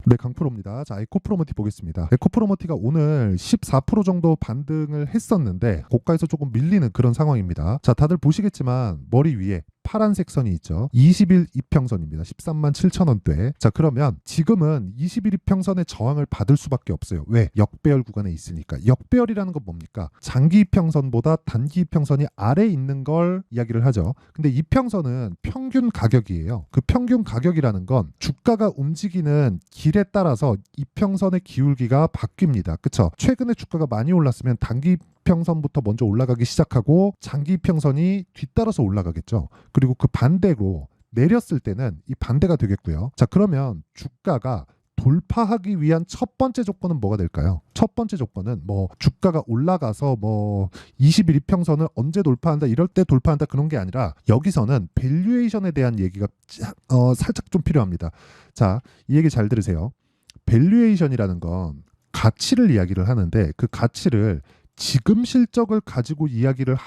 네, 강프로입니다. 자, 에코프로머티 보겠습니다. 에코프로머티가 오늘 14% 정도 반등을 했었는데 고가에서 조금 밀리는 그런 상황입니다. 자, 다들 보시겠지만 머리 위에 파란색 선이 있죠. 20일 이평선입니다. 13만 7천 원대. 자, 그러면 지금은 20일 이평선의 저항을 받을 수밖에 없어요. 왜? 역배열 구간에 있으니까. 역배열이라는 건 뭡니까? 장기 이평선보다 단기 이평선이 아래에 있는 걸 이야기를 하죠. 근데 이평선은 평균 가격이에요. 그 평균 가격이라는 건 주가가 움직이는 길에 따라서 이평선의 기울기가 바뀝니다. 그쵸? 최근에 주가가 많이 올랐으면 단기 평선부터 먼저 올라가기 시작하고 장기 평선이 뒤따라서 올라가겠죠. 그리고 그 반대로 내렸을 때는 이 반대가 되겠고요. 자, 그러면 주가가 돌파하기 위한 첫 번째 조건은 뭐가 될까요? 첫 번째 조건은 주가가 올라가서 20일 이평선을 언제 돌파한다 이럴 때 돌파한다 그런 게 아니라 여기서는 밸류에이션에 대한 얘기가 살짝 좀 필요합니다. 자, 이 얘기 잘 들으세요. 밸류에이션이라는 건 가치를 이야기를 하는데 그 가치를 지금 실적을 가지고 이야기를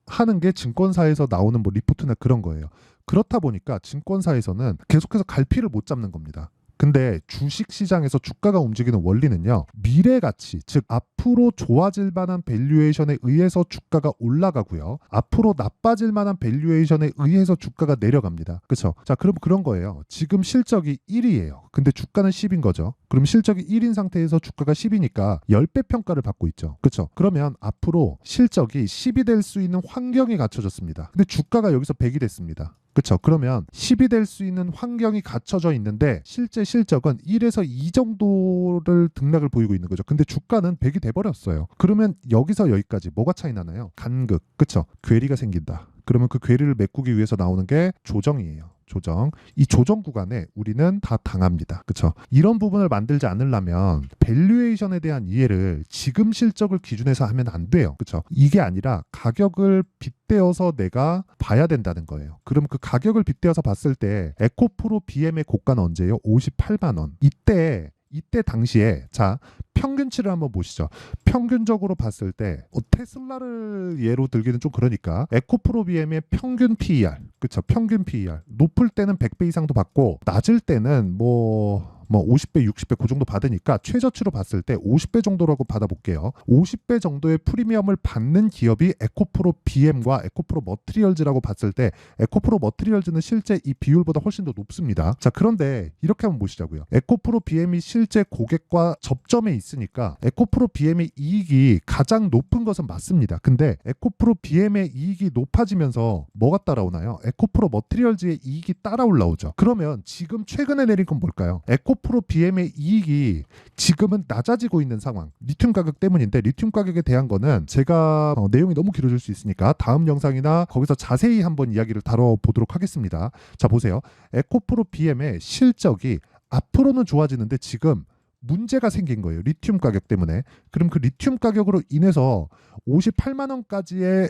하는 게 증권사에서 나오는 리포트나 그런 거예요. 그렇다 보니까 증권사에서는 계속해서 갈피를 못 잡는 겁니다. 근데 주식시장에서 주가가 움직이는 원리는요. 미래 가치, 즉 앞으로 좋아질 만한 밸류에이션에 의해서 주가가 올라가고요. 앞으로 나빠질 만한 밸류에이션에 의해서 주가가 내려갑니다. 그렇죠? 자, 그럼 그런 거예요. 지금 실적이 1이에요. 근데 주가는 10인 거죠. 그럼 실적이 1인 상태에서 주가가 10이니까 10배 평가를 받고 있죠. 그렇죠? 그러면 앞으로 실적이 10이 될 수 있는 환경이 갖춰졌습니다. 근데 주가가 여기서 100이 됐습니다. 그렇죠. 그러면 10이 될 수 있는 환경이 갖춰져 있는데 실제 실적은 1에서 2 정도를 등락을 보이고 있는 거죠. 근데 주가는 100이 돼버렸어요. 그러면 여기서 여기까지 뭐가 차이 나나요? 간극. 그렇죠. 괴리가 생긴다. 그러면 그 괴리를 메꾸기 위해서 나오는 게 조정이에요. 조정. 이 조정 구간에 우리는 다 당합니다. 그렇죠? 이런 부분을 만들지 않으려면 밸류에이션에 대한 이해를 지금 실적을 기준해서 하면 안 돼요. 그렇죠? 이게 아니라 가격을 빗대어서 내가 봐야 된다는 거예요. 그럼 그 가격을 빗대어서 봤을 때 에코프로 BM의 고가는 언제예요? 58만 원. 이때 당시에 자 평균치를 한번 보시죠. 평균적으로 봤을 때 테슬라를 예로 들기는 좀 그러니까 에코프로 BM의 평균 PER 그렇죠. 평균 PER 높을 때는 100배 이상도 받고 낮을 때는 50배, 60배 그 정도 받으니까 최저치로 봤을 때 50배 정도라고 받아볼게요. 50배 정도의 프리미엄을 받는 기업이 에코프로 BM과 에코프로 머티리얼즈라고 봤을 때 에코프로 머티리얼즈는 실제 이 비율보다 훨씬 더 높습니다. 자, 그런데 이렇게 한번 보시자고요. 에코프로 BM이 실제 고객과 접점에 있으니까 에코프로 BM의 이익이 가장 높은 것은 맞습니다. 근데 에코프로 BM의 이익이 높아지면서 뭐가 따라오나요? 에코프로 머티리얼즈의 이익이 따라 올라오죠. 그러면 지금 최근에 내린 건 뭘까요? 에코프로 BM의 이익이 지금은 낮아지고 있는 상황. 리튬 가격 때문인데 리튬 가격에 대한 거는 제가 내용이 너무 길어질 수 있으니까 다음 영상이나 거기서 자세히 한번 이야기를 다뤄보도록 하겠습니다. 자, 보세요. 에코프로 BM의 실적이 앞으로는 좋아지는데 지금 문제가 생긴 거예요. 리튬 가격 때문에. 그럼 그 리튬 가격으로 인해서 58만 원까지의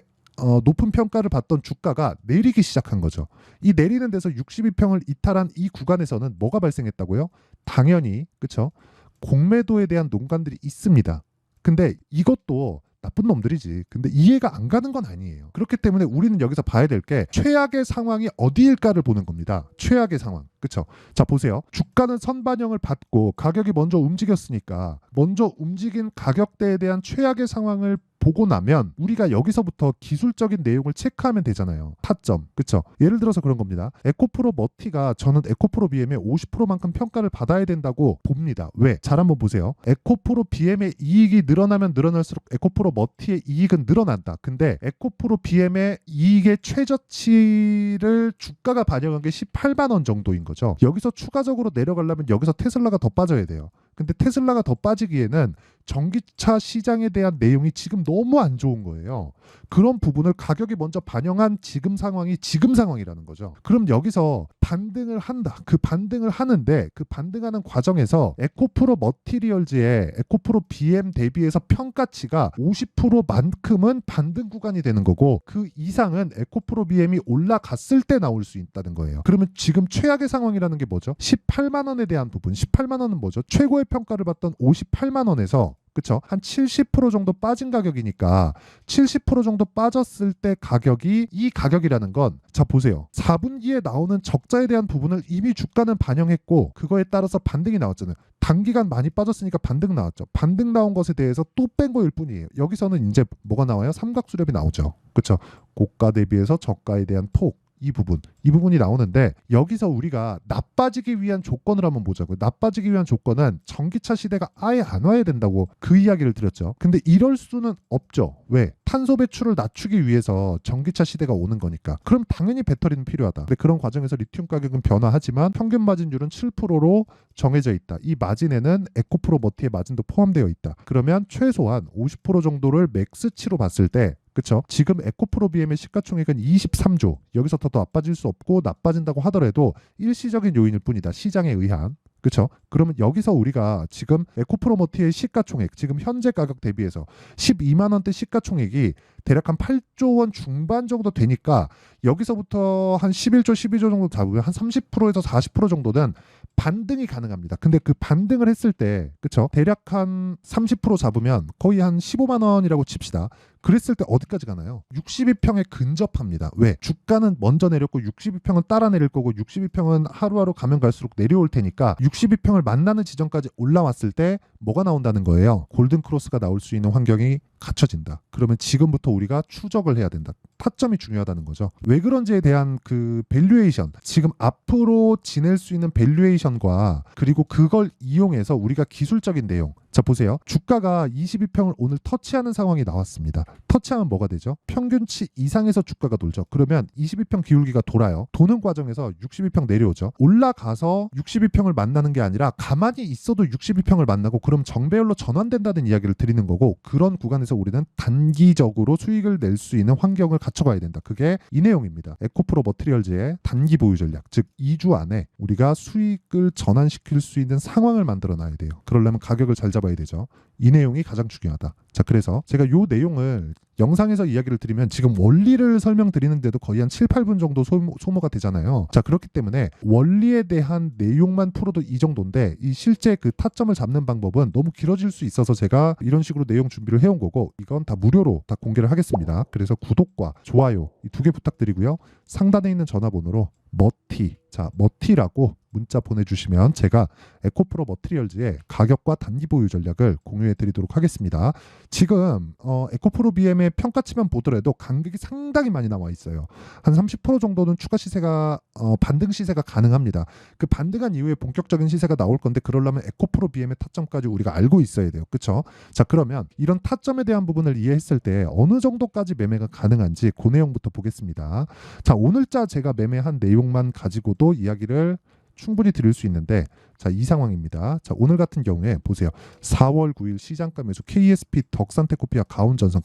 높은 평가를 받던 주가가 내리기 시작한 거죠. 이 내리는 데서 62평을 이탈한 이 구간에서는 뭐가 발생했다고요? 당연히 그렇죠. 공매도에 대한 농간들이 있습니다. 근데 이것도 나쁜 놈들이지. 근데 이해가 안 가는 건 아니에요. 그렇기 때문에 우리는 여기서 봐야 될 게 최악의 상황이 어디일까를 보는 겁니다. 최악의 상황. 그렇죠? 자, 보세요. 주가는 선반영을 받고 가격이 먼저 움직였으니까 먼저 움직인 가격대에 대한 최악의 상황을 보고 나면 우리가 여기서부터 기술적인 내용을 체크하면 되잖아요. 타점. 그렇죠? 예를 들어서 그런 겁니다. 에코프로 머티가 저는 에코프로 BM의 50%만큼 평가를 받아야 된다고 봅니다. 왜? 잘 한번 보세요. 에코프로 BM의 이익이 늘어나면 늘어날수록 에코프로 머티의 이익은 늘어난다. 근데 에코프로 BM의 이익의 최저치를 주가가 반영한 게 18만 원 정도인 거죠. 여기서 추가적으로 내려가려면 여기서 테슬라가 더 빠져야 돼요. 근데 테슬라가 더 빠지기에는 전기차 시장에 대한 내용이 지금 너무 안 좋은 거예요. 그런 부분을 가격이 먼저 반영한 지금 상황이 지금 상황이라는 거죠. 그럼 여기서 반등을 한다. 그 반등을 하는데 그 반등하는 과정에서 에코프로 머티리얼즈의 에코프로 BM 대비해서 평가치가 50%만큼은 반등 구간이 되는 거고 그 이상은 에코프로 BM이 올라갔을 때 나올 수 있다는 거예요. 그러면 지금 최악의 상황이라는 게 뭐죠? 18만 원에 대한 부분. 18만 원은 뭐죠? 최고의 평가를 받던 58만 원에서 그쵸? 한 70% 정도 빠진 가격이니까 70% 정도 빠졌을 때 가격이 이 가격이라는 건 자 보세요. 4분기에 나오는 적자에 대한 부분을 이미 주가는 반영했고 그거에 따라서 반등이 나왔잖아요. 단기간 많이 빠졌으니까 반등 나왔죠. 반등 나온 것에 대해서 또 뺀 거일 뿐이에요. 여기서는 이제 뭐가 나와요? 삼각수렴이 나오죠. 그쵸? 고가 대비해서 저가에 대한 폭. 이 부분이 나오는데 여기서 우리가 나빠지기 위한 조건을 한번 보자고요. 나빠지기 위한 조건은 전기차 시대가 아예 안 와야 된다고 그 이야기를 드렸죠. 근데 이럴 수는 없죠. 왜? 탄소 배출을 낮추기 위해서 전기차 시대가 오는 거니까. 그럼 당연히 배터리는 필요하다. 근데 그런 과정에서 리튬 가격은 변화하지만 평균 마진율은 7%로 정해져 있다. 이 마진에는 에코프로 머티의 마진도 포함되어 있다. 그러면 최소한 50% 정도를 맥스치로 봤을 때 그쵸? 지금 에코프로 BM의 시가총액은 23조. 여기서 더 나빠질 수 없고 나빠진다고 하더라도 일시적인 요인일 뿐이다. 시장에 의한. 그쵸? 그러면 여기서 우리가 지금 에코프로 머티의 시가총액, 지금 현재 가격 대비해서 12만 원대 시가총액이 대략 한 8조 원 중반 정도 되니까 여기서부터 한 11조, 12조 정도 잡으면 한 30%에서 40% 정도는 반등이 가능합니다. 근데 그 반등을 했을 때, 그쵸? 대략 한 30% 잡으면 거의 한 15만 원이라고 칩시다. 그랬을 때 어디까지 가나요? 62평에 근접합니다. 왜? 주가는 먼저 내렸고 62평은 따라 내릴 거고 62평은 하루하루 가면 갈수록 내려올 테니까 62평을 만나는 지점까지 올라왔을 때 뭐가 나온다는 거예요? 골든크로스가 나올 수 있는 환경이 갖춰진다. 그러면 지금부터 우리가 추적을 해야 된다. 타점이 중요하다는 거죠. 왜 그런지에 대한 그 밸류에이션, 지금 앞으로 지낼 수 있는 밸류에이션과 그리고 그걸 이용해서 우리가 기술적인 내용, 자 보세요. 주가가 22평을 오늘 터치하는 상황이 나왔습니다. 터치하면 뭐가 되죠? 평균치 이상에서 주가가 돌죠. 그러면 22평 기울기가 돌아요. 도는 과정에서 62평 내려오죠. 올라가서 62평을 만나는 게 아니라 가만히 있어도 62평을 만나고 그럼 정배열로 전환된다는 이야기를 드리는 거고 그런 구간에서 우리는 단기적으로 수익을 낼 수 있는 환경을 갖춰가야 된다. 그게 이 내용입니다. 에코프로 머티리얼즈의 단기 보유 전략, 즉 2주 안에 우리가 수익을 전환시킬 수 있는 상황을 만들어 놔야 돼요. 그러려면 가격을 잘 잡아야 되죠. 이 내용이 가장 중요하다. 자, 그래서 제가 이 내용을 영상에서 이야기를 드리면 지금 원리를 설명드리는데도 거의 한 7, 8분 정도 소모가 되잖아요. 자, 그렇기 때문에 원리에 대한 내용만 풀어도 이 정도인데 이 실제 그 타점을 잡는 방법은 너무 길어질 수 있어서 제가 이런 식으로 내용 준비를 해온 거고 이건 다 무료로 다 공개를 하겠습니다. 그래서 구독과 좋아요 이 두 개 부탁드리고요. 상단에 있는 전화번호로 머티, 자 머티라고 문자 보내주시면 제가 에코프로 머티리얼즈의 가격과 단기 보유 전략을 공유해 드리도록 하겠습니다. 지금 에코프로 BM의 평가치만 보더라도 간격이 상당히 많이 나와 있어요. 한 30% 정도는 추가 시세가 반등 시세가 가능합니다. 그 반등한 이후에 본격적인 시세가 나올 건데 그러려면 에코프로 BM의 타점까지 우리가 알고 있어야 돼요. 그렇죠? 자, 그러면 이런 타점에 대한 부분을 이해했을 때 어느 정도까지 매매가 가능한지 그 내용부터 보겠습니다. 자, 오늘자 제가 매매한 내용만 가지고도 이야기를 충분히 드릴 수 있는데 자, 이 상황입니다. 자, 오늘 같은 경우에 보세요. 4월 9일 시장가 매수 KSP 덕산테코피아 가온전선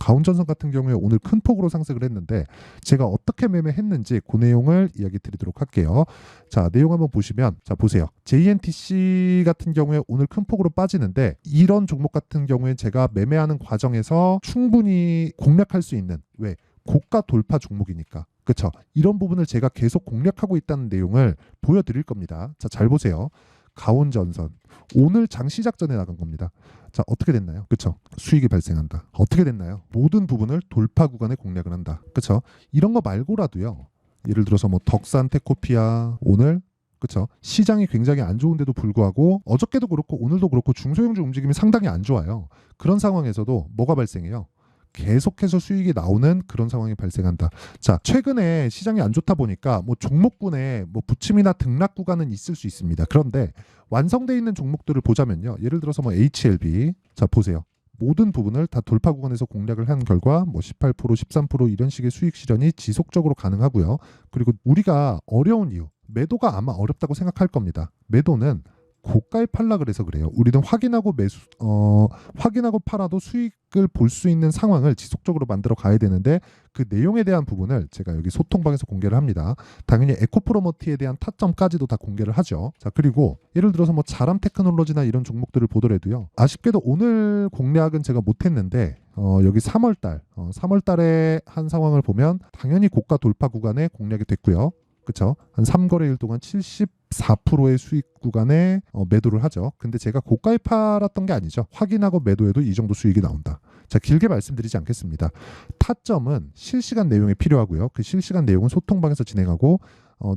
같은 경우에 오늘 큰 폭으로 상승을 했는데 제가 어떻게 매매했는지 그 내용을 이야기 드리도록 할게요. 자, 내용 한번 보시면 자, 보세요. JNTC 같은 경우에 오늘 큰 폭으로 빠지는데 이런 종목 같은 경우에 제가 매매하는 과정에서 충분히 공략할 수 있는 왜? 고가 돌파 종목이니까. 그렇죠? 이런 부분을 제가 계속 공략하고 있다는 내용을 보여드릴 겁니다. 자, 잘 보세요. 가온전선 오늘 장 시작 전에 나간 겁니다. 자, 어떻게 됐나요? 그렇죠? 수익이 발생한다. 어떻게 됐나요? 모든 부분을 돌파 구간에 공략을 한다. 그렇죠? 이런 거 말고라도요. 예를 들어서 뭐 덕산테코피아 오늘 그렇죠? 시장이 굉장히 안 좋은데도 불구하고 어저께도 그렇고 오늘도 그렇고 중소형주 움직임이 상당히 안 좋아요. 그런 상황에서도 뭐가 발생해요? 계속해서 수익이 나오는 그런 상황이 발생한다. 자, 최근에 시장이 안 좋다 보니까 뭐 종목군에 뭐 부침이나 등락 구간은 있을 수 있습니다. 그런데 완성되어 있는 종목들을 보자면요. 예를 들어서 뭐 HLB. 자, 보세요. 모든 부분을 다 돌파 구간에서 공략을 한 결과 뭐 18%, 13% 이런 식의 수익 실현이 지속적으로 가능하고요. 그리고 우리가 어려운 이유, 매도가 아마 어렵다고 생각할 겁니다. 매도는 고가에 팔라 그래서 그래요. 우리는 확인하고 팔아도 수익을 볼 수 있는 상황을 지속적으로 만들어 가야 되는데 그 내용에 대한 부분을 제가 여기 소통방에서 공개를 합니다. 당연히 에코프로머티에 대한 타점까지도 다 공개를 하죠. 자, 그리고 예를 들어서 뭐 자람 테크놀로지나 이런 종목들을 보더라도요. 아쉽게도 오늘 공략은 제가 못했는데 여기 3월달에 한 상황을 보면 당연히 고가 돌파 구간에 공략이 됐고요. 그쵸? 한 3거래일 동안 74%의 수익 구간에 매도를 하죠. 근데 제가 고가에 팔았던 게 아니죠. 확인하고 매도해도 이 정도 수익이 나온다. 자, 길게 말씀드리지 않겠습니다. 타점은 실시간 내용이 필요하고요. 그 실시간 내용은 소통방에서 진행하고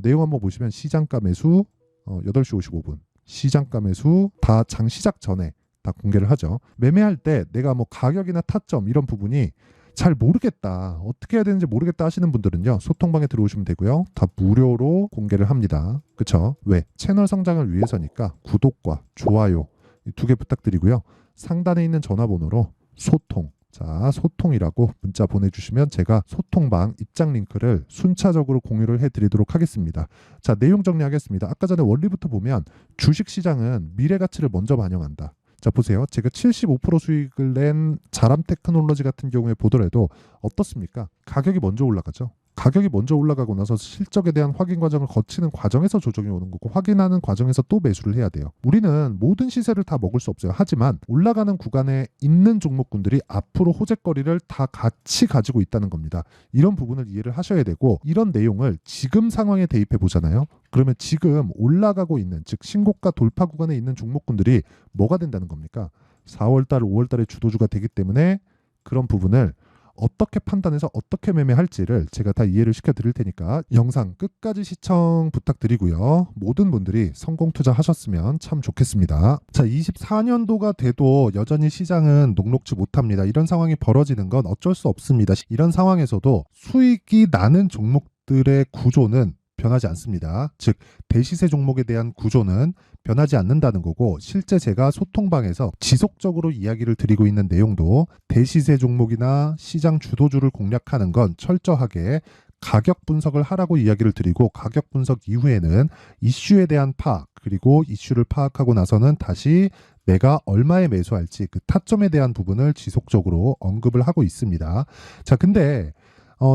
내용 한번 보시면 시장가 매수 8시 55분 시장가 매수 다 장 시작 전에 다 공개를 하죠. 매매할 때 내가 뭐 가격이나 타점 이런 부분이 잘 모르겠다, 어떻게 해야 되는지 모르겠다 하시는 분들은요, 소통방에 들어오시면 되고요. 다 무료로 공개를 합니다. 그쵸? 왜? 채널 성장을 위해서니까 구독과 좋아요 두 개 부탁드리고요. 상단에 있는 전화번호로 소통, 자, 소통이라고 문자 보내주시면 제가 소통방 입장 링크를 순차적으로 공유를 해드리도록 하겠습니다. 자, 내용 정리하겠습니다. 아까 전에 원리부터 보면 주식시장은 미래 가치를 먼저 반영한다. 자, 보세요. 제가 75% 수익을 낸 자람 테크놀로지 같은 경우에 보더라도 어떻습니까? 가격이 먼저 올라가죠. 가격이 먼저 올라가고 나서 실적에 대한 확인 과정을 거치는 과정에서 조정이 오는 거고, 확인하는 과정에서 또 매수를 해야 돼요. 우리는 모든 시세를 다 먹을 수 없어요. 하지만 올라가는 구간에 있는 종목군들이 앞으로 호재거리를 다 같이 가지고 있다는 겁니다. 이런 부분을 이해를 하셔야 되고, 이런 내용을 지금 상황에 대입해 보잖아요. 그러면 지금 올라가고 있는, 즉 신고가 돌파 구간에 있는 종목군들이 뭐가 된다는 겁니까? 4월달, 5월달에 주도주가 되기 때문에 그런 부분을 어떻게 판단해서 어떻게 매매할지를 제가 다 이해를 시켜 드릴 테니까 영상 끝까지 시청 부탁드리고요. 모든 분들이 성공 투자하셨으면 참 좋겠습니다. 자, 24년도가 돼도 여전히 시장은 녹록지 못합니다. 이런 상황이 벌어지는 건 어쩔 수 없습니다. 이런 상황에서도 수익이 나는 종목들의 구조는 변하지 않습니다. 즉, 대시세 종목에 대한 구조는 변하지 않는다는 거고, 실제 제가 소통방에서 지속적으로 이야기를 드리고 있는 내용도 대시세 종목이나 시장 주도주를 공략하는 건 철저하게 가격 분석을 하라고 이야기를 드리고, 가격 분석 이후에는 이슈에 대한 파악, 그리고 이슈를 파악하고 나서는 다시 내가 얼마에 매수할지 그 타점에 대한 부분을 지속적으로 언급을 하고 있습니다. 자, 근데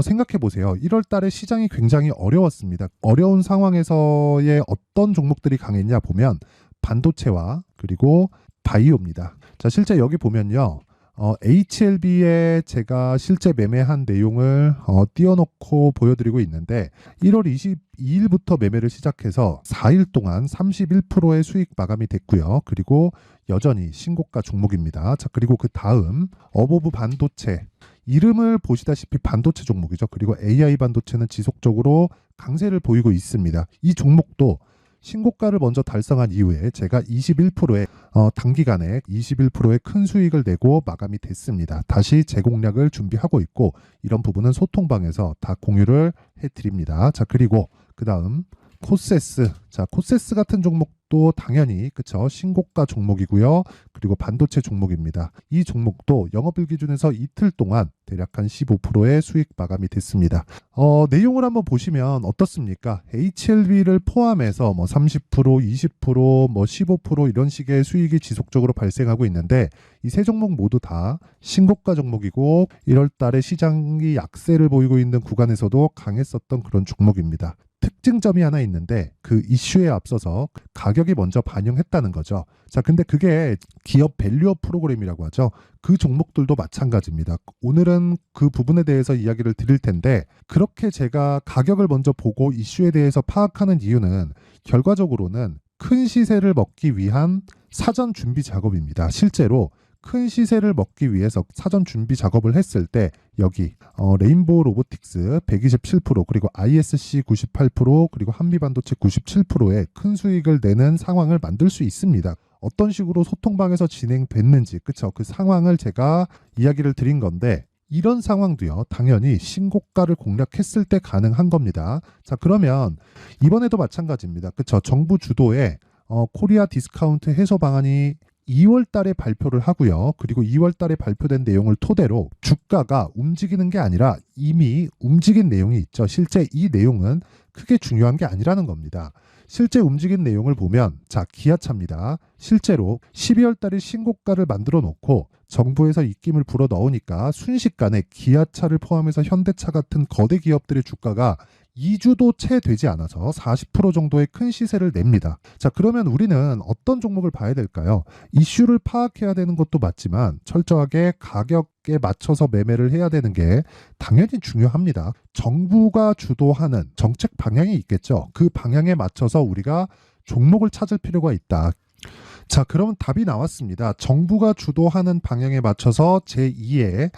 생각해 보세요. 1월 달에 시장이 굉장히 어려웠습니다. 어려운 상황에서의 어떤 종목들이 강했냐 보면 반도체와 그리고 바이오입니다. 자, 실제 여기 보면요. HLB에 제가 실제 매매한 내용을 띄워놓고 보여드리고 있는데, 1월 22일부터 매매를 시작해서 4일 동안 31%의 수익 마감이 됐고요. 그리고 여전히 신고가 종목입니다. 자, 그리고 그 다음 어보브 반도체, 이름을 보시다시피 반도체 종목이죠. 그리고 AI 반도체는 지속적으로 강세를 보이고 있습니다. 이 종목도 신고가를 먼저 달성한 이후에 제가 21%의 단기간에 21%의 큰 수익을 내고 마감이 됐습니다. 다시 재공략을 준비하고 있고, 이런 부분은 소통방에서 다 공유를 해드립니다. 자, 그리고 그 다음 코세스. 자, 코세스 같은 종목도 당연히 그쵸, 신고가 종목이고요. 그리고 반도체 종목입니다. 이 종목도 영업일 기준에서 이틀 동안 대략 한 15%의 수익 마감이 됐습니다. 내용을 한번 보시면 어떻습니까? HLB를 포함해서 뭐 30%, 20%, 뭐 15% 이런 식의 수익이 지속적으로 발생하고 있는데, 이 세 종목 모두 다 신고가 종목이고 1월 달에 시장이 약세를 보이고 있는 구간에서도 강했었던 그런 종목입니다. 특징점이 하나 있는데, 그 이슈에 앞서서 가격이 먼저 반영했다는 거죠. 자, 근데 그게 기업 밸류업 프로그램이라고 하죠. 그 종목들도 마찬가지입니다. 오늘은 그 부분에 대해서 이야기를 드릴 텐데, 그렇게 제가 가격을 먼저 보고 이슈에 대해서 파악하는 이유는 결과적으로는 큰 시세를 먹기 위한 사전 준비 작업입니다. 실제로 큰 시세를 먹기 위해서 사전 준비 작업을 했을 때 여기 레인보우 로보틱스 127%, 그리고 ISC 98%, 그리고 한미반도체 97%의 큰 수익을 내는 상황을 만들 수 있습니다. 어떤 식으로 소통방에서 진행됐는지, 그쵸? 그 상황을 제가 이야기를 드린 건데, 이런 상황도요, 당연히 신고가를 공략했을 때 가능한 겁니다. 자, 그러면 이번에도 마찬가지입니다. 그쵸? 정부 주도의 코리아 디스카운트 해소 방안이 2월 달에 발표를 하고요. 그리고 2월 달에 발표된 내용을 토대로 주가가 움직이는 게 아니라 이미 움직인 내용이 있죠. 실제 이 내용은 크게 중요한 게 아니라는 겁니다. 실제 움직인 내용을 보면, 자, 기아차입니다. 실제로 12월 달에 신고가를 만들어 놓고 정부에서 입김을 불어 넣으니까 순식간에 기아차를 포함해서 현대차 같은 거대 기업들의 주가가 2주도 채 되지 않아서 40% 정도의 큰 시세를 냅니다. 자, 그러면 우리는 어떤 종목을 봐야 될까요? 이슈를 파악해야 되는 것도 맞지만 철저하게 가격에 맞춰서 매매를 해야 되는 게 당연히 중요합니다. 정부가 주도하는 정책 방향이 있겠죠. 그 방향에 맞춰서 우리가 종목을 찾을 필요가 있다. 자, 그러면 답이 나왔습니다. 정부가 주도하는 방향에 맞춰서 제2의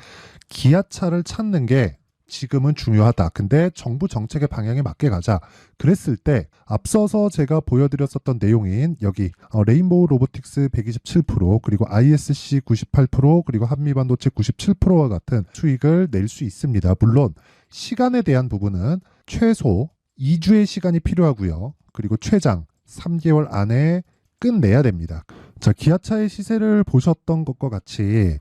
기아차를 찾는 게 지금은 중요하다. 근데 정부 정책의 방향에 맞게 가자. 그랬을 때 앞서서 제가 보여드렸었던 내용인 여기 레인보우 로보틱스 127% 그리고 ISC 98% 그리고 한미반도체 97%와 같은 수익을 낼 수 있습니다. 물론 시간에 대한 부분은 최소 2주의 시간이 필요하고요. 그리고 최장 3개월 안에 끝내야 됩니다. 자, 기아차의 시세를 보셨던 것과 같이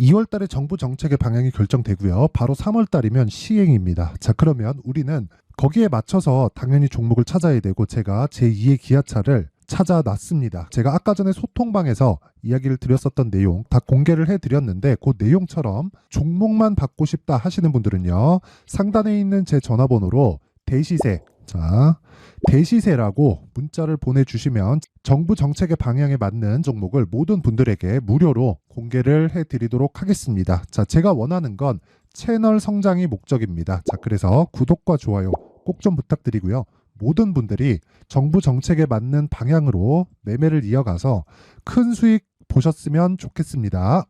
2월 달에 정부 정책의 방향이 결정되고요. 바로 3월 달이면 시행입니다. 자, 그러면 우리는 거기에 맞춰서 당연히 종목을 찾아야 되고 제가 제2의 기아차를 찾아놨습니다. 제가 아까 전에 소통방에서 이야기를 드렸었던 내용 다 공개를 해드렸는데 그 내용처럼 종목만 받고 싶다 하시는 분들은요. 상단에 있는 제 전화번호로 대시세, 자, 대시세라고 문자를 보내주시면 정부 정책의 방향에 맞는 종목을 모든 분들에게 무료로 공개를 해드리도록 하겠습니다. 자, 제가 원하는 건 채널 성장이 목적입니다. 자, 그래서 구독과 좋아요 꼭 좀 부탁드리고요. 모든 분들이 정부 정책에 맞는 방향으로 매매를 이어가서 큰 수익 보셨으면 좋겠습니다.